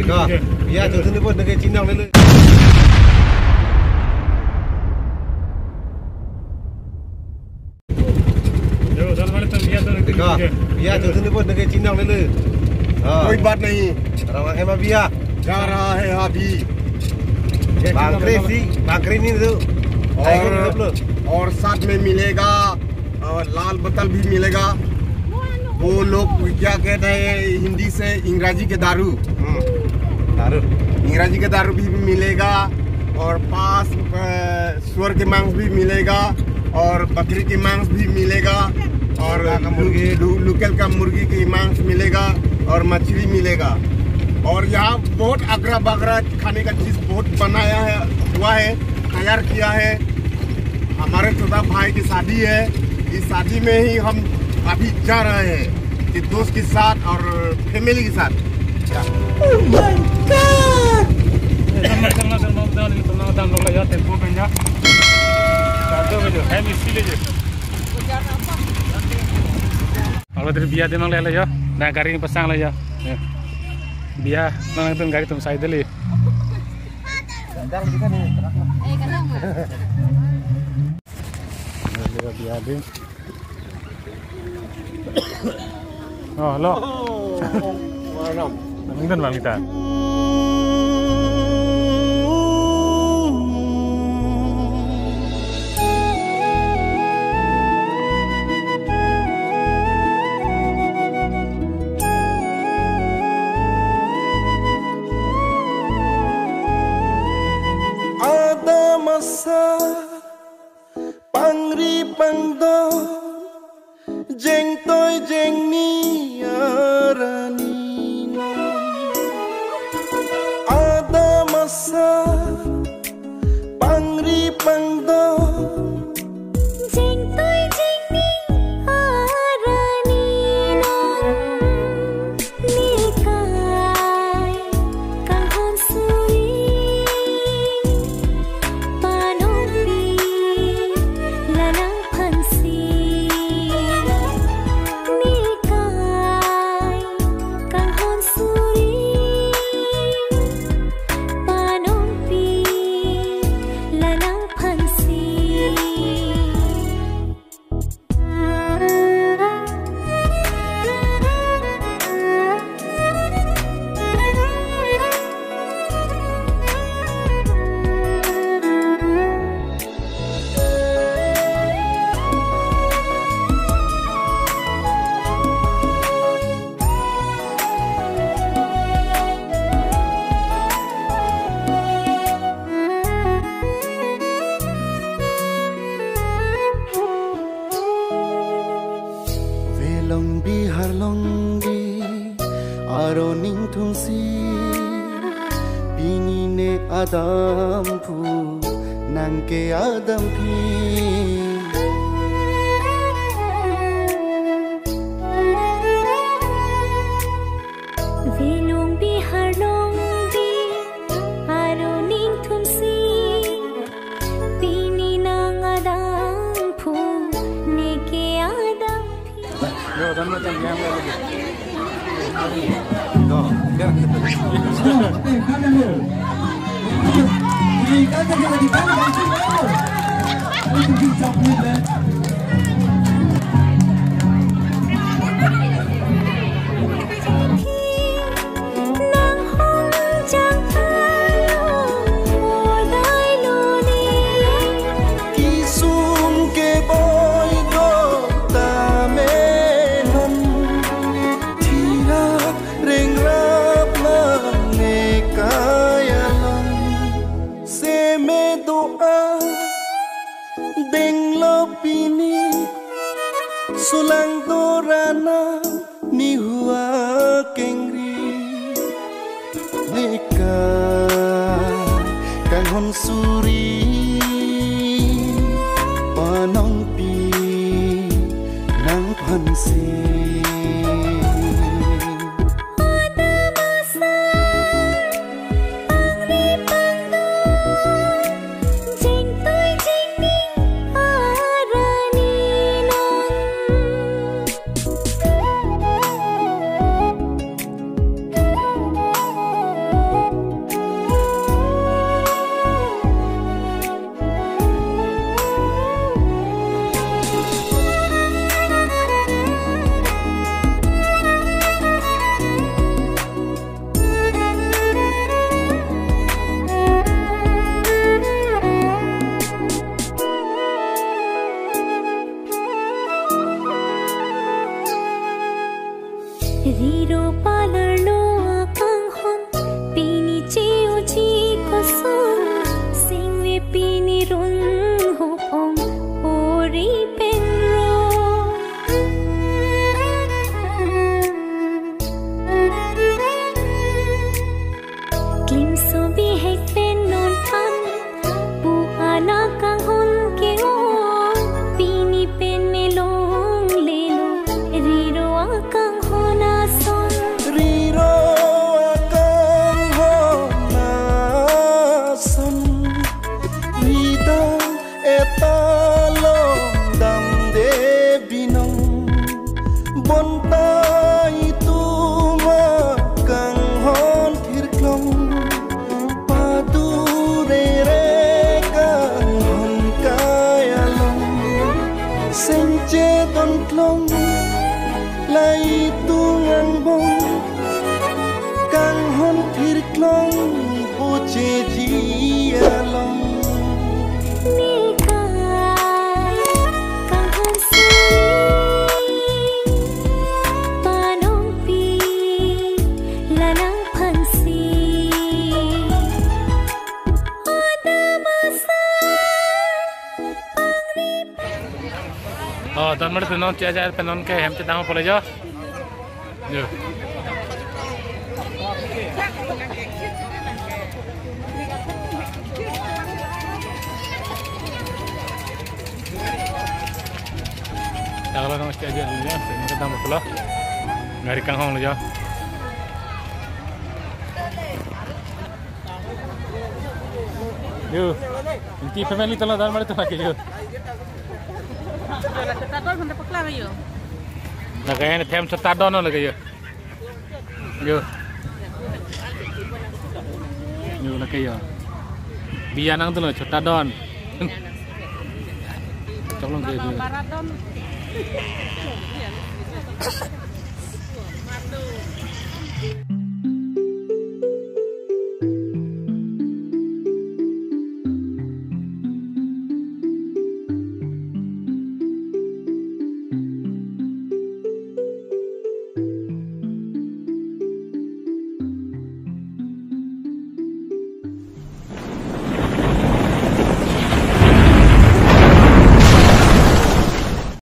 Kak, biar tu ni pun negeri Cina ni. Yo, dalam mana tu biar tu negeri. Kak, biar tu ni pun negeri Cina ni. कोई बात नहीं, Orang emang biar. जा रहा है अभी। Bangkri ni tu. और साथ में मिलेगा लाल बोतल भी मिलेगा। वो लोग क्या कहते हैं हिंदी से इंग्रजी के दारू, Taruh. इंग्रजी के दारू भी मिलेगा और पास सुअर के मांस भी मिलेगा और बकरी के मांस भी मिलेगा और लोकल का मुर्गी की मांस मिलेगा और मछली मिलेगा। और यहाँ बहुत अगरा बगरा खाने का चीज बहुत बनाया है, हुआ है, तैयार किया है। हमारे छोटा भाई की शादी है, इस शादी में ही हम अभी जा रहे हैं कि दोस्त के साथ और फैमिली के साथ। Oh my God! Kalau dari biar dia mang lele ya, nah garing pasang lah ya. Biar mang itu garing tum saya dulu. Biar dia. Oh, lo. Nandun bang kita. Ada masa pangri pangdo jeng toy jeng ni arani. Ada masa pangri pangdo jeng toy jeng ni arani. Nikai kahon suri panopi lanang pansi. Nikai kahon suri panopi lanang pansi. Velong bihar longgi aroning thungsi binine adam pu nangke adam pi. Velong bihar longgi aroning thungsi bininang adam pu neke adam. Yo, dalam macam yang lele. Kak, biar kita. Sulang dorana ni hua kengri neka kang hon suri panong pi nang pansi. Riro palarlo akang hon Pini cheo chi koson Singwe pini run hopong Ori penro Klim sobi hek pen non pan Bu anak kang hon keo Pini pen melong lelo Riro akang hona son Riro akang hona son Widang etalong dam de binong Bonta itu makang hon tirklong Padu re kang hon kayalong Senche don klong Lai tungang bong Kang hon tirklong Puche jialong Nikay kang hon suli Panong pi lanang pansi Ada masa Oh, dan mana penon cia penon ke hem cedang apa aja? Yo. Kalau nong cia aja dulu ya, hem cedang apa lo? Ngari kang hong aja. Yo, inti family telah dan mana tu lagi yo. Nah kayaknya tem setadon lagi ya. Yo. Yo lagi ya. Biar nang tu loh setadon. Tolong dia.